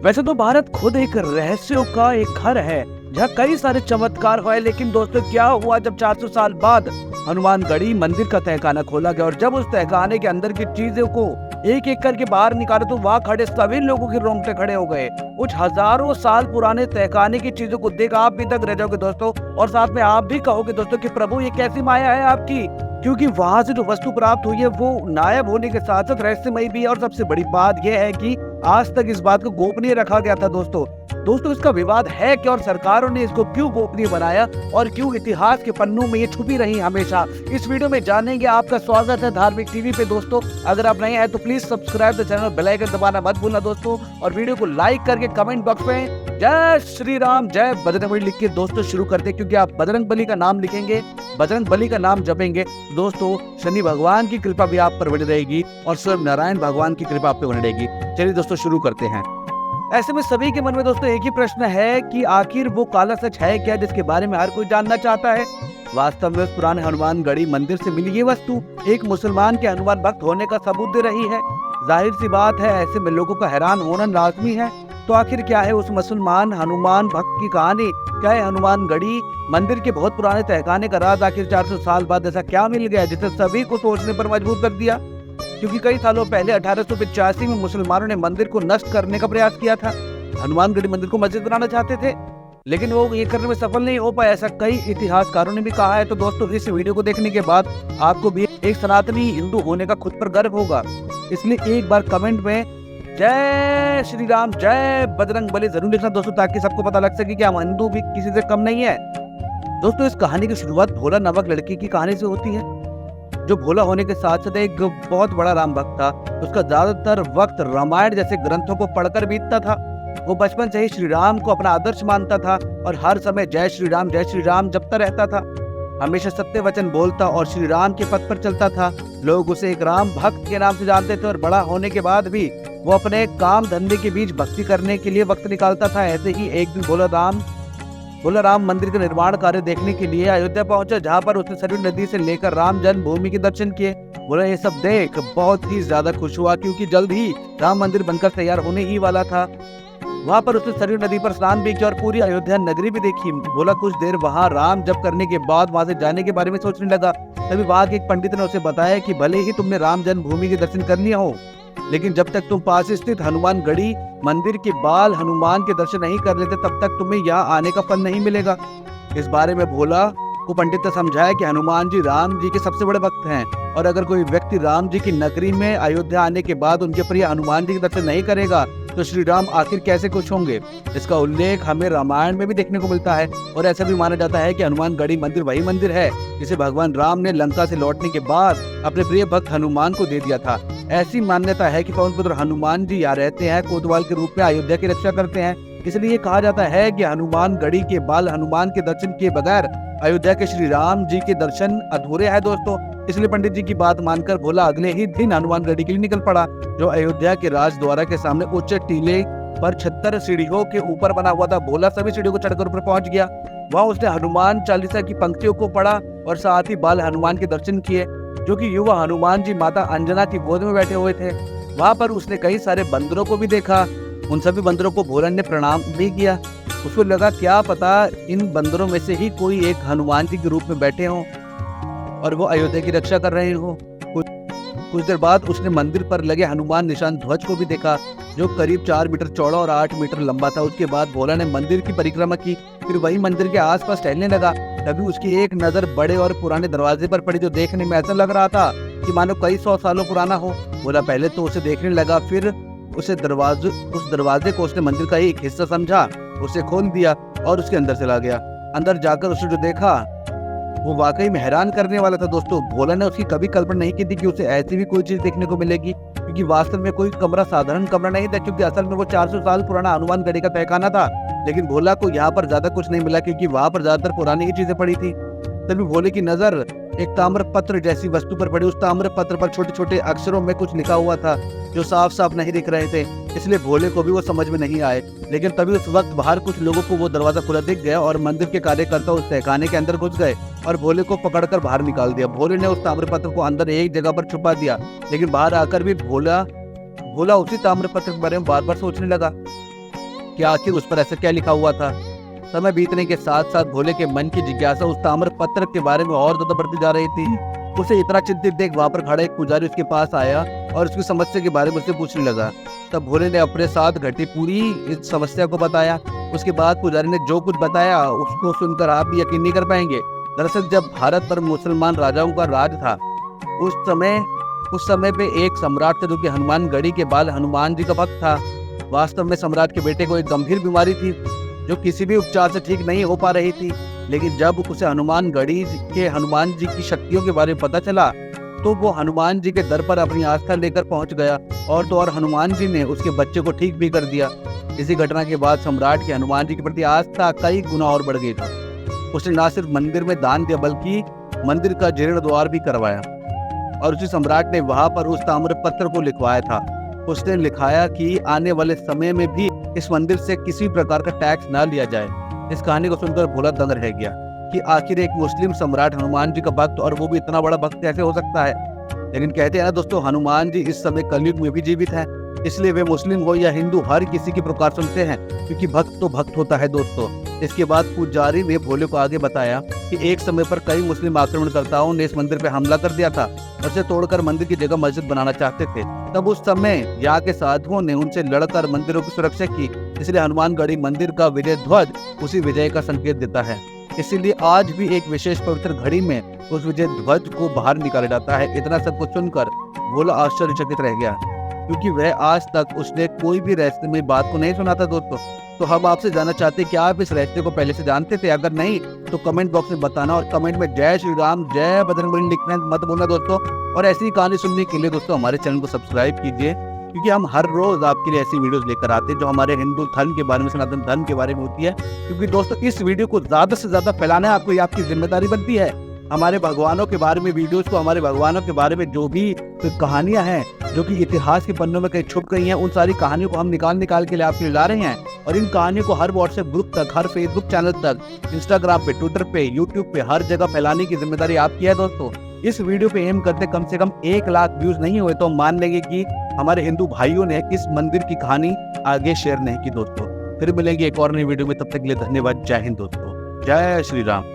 वैसे तो भारत खुद एक रहस्यों का एक घर है जहाँ कई सारे चमत्कार हुए, लेकिन दोस्तों क्या हुआ जब 400 साल बाद हनुमानगढ़ी मंदिर का तहखाना खोला गया और जब उस तहखाने के अंदर की चीजों को एक एक करके बाहर निकाला तो वहाँ खड़े सभी लोगों के रोंगटे खड़े हो गए। कुछ हजारों साल पुराने तहखाने की चीजों को देख आप भी दंग रह जाओगे दोस्तों, और साथ में आप भी कहोगे दोस्तों कि प्रभु ये कैसी माया है आपकी, क्योंकि वहां से जो वस्तु प्राप्त हुई है वो नायाब होने के साथ साथ रहस्यमयी भी है। और सबसे बड़ी बात यह है कि आज तक इस बात को गोपनीय रखा गया था दोस्तों। इसका विवाद है क्या और सरकारों ने इसको क्यों गोपनीय बनाया और क्यों इतिहास के पन्नों में ये छुपी रही हमेशा, इस वीडियो में जानेंगे। आपका स्वागत है धार्मिक टीवी पे दोस्तों। अगर आप नए हैं तो please subscribe the channel, bell icon दबाना मत भूलना दोस्तों, और वीडियो को लाइक करके कमेंट बॉक्स में जय श्री राम जय बजरंगबली लिख के दोस्तों शुरू करते हैं, क्योंकि आप बजरंगबली का नाम लिखेंगे, बजरंगबली का नाम जपेंगे दोस्तों, शनि भगवान की कृपा भी आप पर बनी रहेगी और स्वयं नारायण भगवान की कृपा आप पे बनी रहेगी। चलिए दोस्तों शुरू करते हैं। ऐसे में सभी के मन में दोस्तों एक ही प्रश्न है कि आखिर वो काला सच है क्या जिसके बारे में हर कोई जानना चाहता है। वास्तव में उस पुराने हनुमानगढ़ी मंदिर से मिली ये वस्तु एक मुसलमान के हनुमान भक्त होने का सबूत दे रही है। जाहिर सी बात है, ऐसे में लोगों का हैरान होना लाजमी है। तो आखिर क्या है उस मुसलमान हनुमान भक्त की कहानी, क्या है हनुमानगढ़ी मंदिर के बहुत पुराने तहखाने का राज आखिर 400 साल बाद ऐसा क्या मिल गया जिसे सभी को सोचने पर मजबूर कर दिया। क्योंकि कई सालों पहले 1885 में मुसलमानों ने मंदिर को नष्ट करने का प्रयास किया था। हनुमानगढ़ी मंदिर को मस्जिद बनाना चाहते थे, लेकिन वो ये करने में सफल नहीं हो पाया, ऐसा कई इतिहासकारों ने भी कहा है। तो दोस्तों इस वीडियो को देखने के बाद आपको भी एक सनातनी हिंदू होने का खुद पर गर्व होगा, इसलिए एक बार कमेंट में जय श्री राम जय बजरंगबली जरूर लिखना दोस्तों, ताकि सबको पता लग सके कि हम हिंदू भी किसी से कम नहीं है। दोस्तों इस कहानी की शुरुआत भोला नामक लड़के की कहानी से होती है, जो भोला होने के साथ साथ एक बहुत बड़ा राम भक्त था। उसका ज्यादातर वक्त रामायण जैसे ग्रंथों को पढ़कर बीतता था। वो बचपन से ही श्री राम को अपना आदर्श मानता था और हर समय जय श्री राम जपता रहता था। हमेशा सत्य वचन बोलता और श्री राम के पथ पर चलता था। लोग उसे एक राम भक्त के नाम से जानते थे और बड़ा होने के बाद भी वो अपने काम धंधे के बीच भक्ति करने के लिए वक्त निकालता था। ऐसे ही एक दिन भोला राम मंदिर का निर्माण कार्य देखने के लिए अयोध्या पहुंचा, जहां पर उसने सरयू नदी से लेकर राम जन्मभूमि के दर्शन किए। बोला ये सब देख बहुत ही ज्यादा खुश हुआ, क्योंकि जल्द ही राम मंदिर बनकर तैयार होने ही वाला था। वहां पर उसने सरयू नदी पर स्नान भी किया और पूरी अयोध्या नगरी भी देखी। बोला कुछ देर वहां राम जप करने के बाद वहां से जाने के बारे में सोचने लगा। तभी वहां के एक पंडित ने उसे बताया कि भले ही तुमने राम जन्मभूमि के दर्शन कर लिया हो, लेकिन जब तक तुम पास स्थित हनुमानगढ़ी मंदिर के बाल हनुमान के दर्शन नहीं कर लेते तब तक तुम्हें यहाँ आने का फल नहीं मिलेगा। इस बारे में भोला को पंडित ने समझाया कि हनुमान जी राम जी के सबसे बड़े भक्त हैं, और अगर कोई व्यक्ति राम जी की नगरी में अयोध्या आने के बाद उनके प्रिय हनुमान जी के दर्शन नहीं करेगा तो श्री राम आखिर कैसे खुश होंगे। इसका उल्लेख हमें रामायण में भी देखने को मिलता है, और ऐसा भी माना जाता है कि हनुमानगढ़ी मंदिर वही मंदिर है जिसे भगवान राम ने लंका से लौटने के बाद अपने प्रिय भक्त हनुमान को दे दिया था। ऐसी मान्यता है कि पवन पुत्र हनुमान जी यहाँ रहते हैं, कोतवाल के रूप में अयोध्या की रक्षा करते हैं। इसलिए कहा जाता है कि हनुमानगढ़ी के बाल हनुमान के दर्शन किए बगैर अयोध्या के श्री राम जी के दर्शन अधूरे हैं दोस्तों। इसलिए पंडित जी की बात मानकर भोला अगले ही दिन हनुमानगढ़ी के लिए निकल पड़ा, जो अयोध्या के राजद्वार के सामने उच्च टीले पर 76 सीढ़ियों के ऊपर बना हुआ था। भोला सभी सीढ़ियों को चढ़कर ऊपर पहुंच गया। वहां उसने हनुमान चालीसा की पंक्तियों को पढ़ा और साथ ही बाल हनुमान के दर्शन किए, जो कि युवा हनुमान जी माता अंजना की गोद में बैठे हुए थे। वहां पर उसने कई सारे बंदरों को भी देखा। उन सभी बंदरों को भोला ने प्रणाम भी किया। उसको लगा क्या पता इन बंदरों में से ही कोई एक हनुमान जी के रूप में बैठे हों और वो अयोध्या की रक्षा कर रहे हो। कुछ देर बाद उसने मंदिर पर लगे हनुमान निशान ध्वज को भी देखा, जो करीब 4 मीटर चौड़ा और 8 मीटर लंबा था। उसके बाद भोला ने मंदिर की परिक्रमा की, फिर वही मंदिर के आसपास टहलने लगा। तभी उसकी एक नजर बड़े और पुराने दरवाजे पर पड़ी, जो देखने में ऐसा लग रहा था कि मानो कई 100 सालों पुराना हो। भोला पहले तो उसे देखने लगा, फिर उस दरवाजे को उसने मंदिर का एक हिस्सा समझा, उसे खोल दिया और उसके अंदर चला गया। अंदर जाकर उसने जो देखा वो वाकई में हैरान करने वाला था दोस्तों। भोला ने उसकी कभी कल्पना नहीं की थी कि उसे ऐसी भी कोई चीज देखने को मिलेगी, क्योंकि वास्तव में कोई कमरा साधारण कमरा नहीं था, क्योंकि असल में वो 400 साल पुराना हनुमानगढ़ी का तहखाना था। लेकिन भोला को यहाँ पर ज्यादा कुछ नहीं मिला, क्योंकि वहां पर ज्यादातर पुरानी ही चीजें पड़ी थी। तभी भोले की नजर एक ताम्र पत्र जैसी वस्तु पर पड़ी। उस ताम्र पत्र पर छोटे छोटे अक्षरों में कुछ लिखा हुआ था, जो साफ साफ नहीं दिख रहे थे, इसलिए भोले को भी वो समझ में नहीं आए। लेकिन तभी उस वक्त बाहर कुछ लोगों को वो दरवाजा खुला दिख गया और मंदिर के कार्यकर्ता उस तहखाने के अंदर घुस गए और भोले को पकड़कर बाहर निकाल दिया। भोले ने उस ताम्र पत्र को अंदर एक जगह पर छुपा दिया, लेकिन बाहर आकर भी भोला उसी ताम्र पत्र के बारे में बार बार सोचने लगा। कि आखिर उस पर ऐसा क्या लिखा हुआ था। समय बीतने के साथ साथ भोले के मन की जिज्ञासा उस ताम्र पत्र के बारे में और ज्यादा बढ़ती जा रही थी। उसे इतना चिंतित देख वहां पर खड़ा एक पुजारी उसके पास आया और उसकी समस्या के बारे में उससे पूछने लगा। तब भोले ने अपने साथ घटी पूरी इस समस्या को बताया। उसके बाद पुजारी ने जो कुछ बताया उसको सुनकर आप भी यकीन नहीं कर पाएंगे। दरअसल जब भारत पर मुसलमान राजाओं का राज था उस समय पे एक सम्राट था जो कि हनुमानगढ़ी के बाद हनुमान जी का भक्त था। वास्तव में सम्राट के बेटे को एक गंभीर बीमारी थी जो किसी भी उपचार से ठीक नहीं हो पा रही थी। लेकिन जब उसे हनुमानगढ़ी के हनुमान जी की शक्तियों के बारे में पता चला तो वो हनुमान जी के दर पर अपनी आस्था लेकर पहुंच गया और तो और हनुमान जी ने उसके बच्चे को ठीक भी कर दिया। इसी घटना के बाद सम्राट के हनुमान जी के प्रति आस्था कई गुना और बढ़ गई थी। उसने न सिर्फ मंदिर में दान दिया बल्कि मंदिर का जीर्णोद्धार भी करवाया और उसी सम्राट ने वहां पर उस ताम्र पत्र को लिखवाया था। उसने लिखाया कि आने वाले समय में भी इस मंदिर से किसी प्रकार का टैक्स ना लिया जाए। इस कहानी को सुनकर भोला दंग रह गया कि आखिर एक मुस्लिम सम्राट हनुमान जी का भक्त और वो भी इतना बड़ा भक्त कैसे हो सकता है। लेकिन कहते हैं ना दोस्तों, हनुमान जी इस समय कलयुग में भी जीवित हैं, इसलिए वे मुस्लिम हो या हिंदू हर किसी की पुकार सुनते हैं, क्योंकि भक्त तो भक्त होता है दोस्तों। इसके बाद पुजारी ने भोले को आगे बताया कि एक समय पर कई मुस्लिम आक्रमणकर्ताओं ने इस मंदिर पर हमला कर दिया था और इसे तोड़कर मंदिर की जगह मस्जिद बनाना चाहते थे। तब उस समय यहाँ के साधुओं ने उनसे लड़कर मंदिरों की सुरक्षा की, इसलिए हनुमानगढ़ी मंदिर का विजय ध्वज उसी विजय का संकेत देता है। इसीलिए आज भी एक विशेष पवित्र घड़ी में उस विजय ध्वज को बाहर निकाला जाता है। इतना सब कुछ सुनकर भोला आश्चर्यचकित रह गया, क्योंकि वह आज तक उसने कोई भी रहस्यमय बात को नहीं सुना था दोस्तों। तो हम आपसे जानना चाहते हैं कि आप इस रहस्य को पहले से जानते थे? अगर नहीं तो कमेंट बॉक्स में बताना और कमेंट में जय श्री राम जय बजरंगबली लिखना मत भूलना दोस्तों। और ऐसी कहानी सुनने के लिए दोस्तों हमारे चैनल को सब्सक्राइब कीजिए, क्योंकि हम हर रोज आपके लिए ऐसी वीडियोस लेकर आते हैं जो हमारे हिंदू धर्म के बारे में, सनातन धर्म के बारे में होती है। क्योंकि दोस्तों इस वीडियो को ज्यादा से ज्यादा फैलाना आपको आपकी जिम्मेदारी बनती है। हमारे भगवानों के बारे में वीडियोस को, हमारे भगवानों के बारे में जो भी कहानियां हैं जो कि इतिहास के पन्नों में कहीं छुप गई हैं, उन सारी कहानियों को हम निकाल के लिए आपके लिए ला रहे हैं। और इन कहानियों को हर व्हाट्सएप ग्रुप तक, हर फेसबुक चैनल तक, इंस्टाग्राम पे, ट्विटर पे, यूट्यूब पे, हर जगह फैलाने की जिम्मेदारी आपकी है दोस्तों। इस वीडियो पे एम करते कम से कम 1 लाख व्यूज नहीं हुए तो मान लेंगे कि हमारे हिंदू भाइयों ने इस मंदिर की कहानी आगे शेयर नहीं की दोस्तों। फिर मिलेंगे एक और नई वीडियो में, तब तक के लिए धन्यवाद। जय हिंद दोस्तों, जय श्री राम।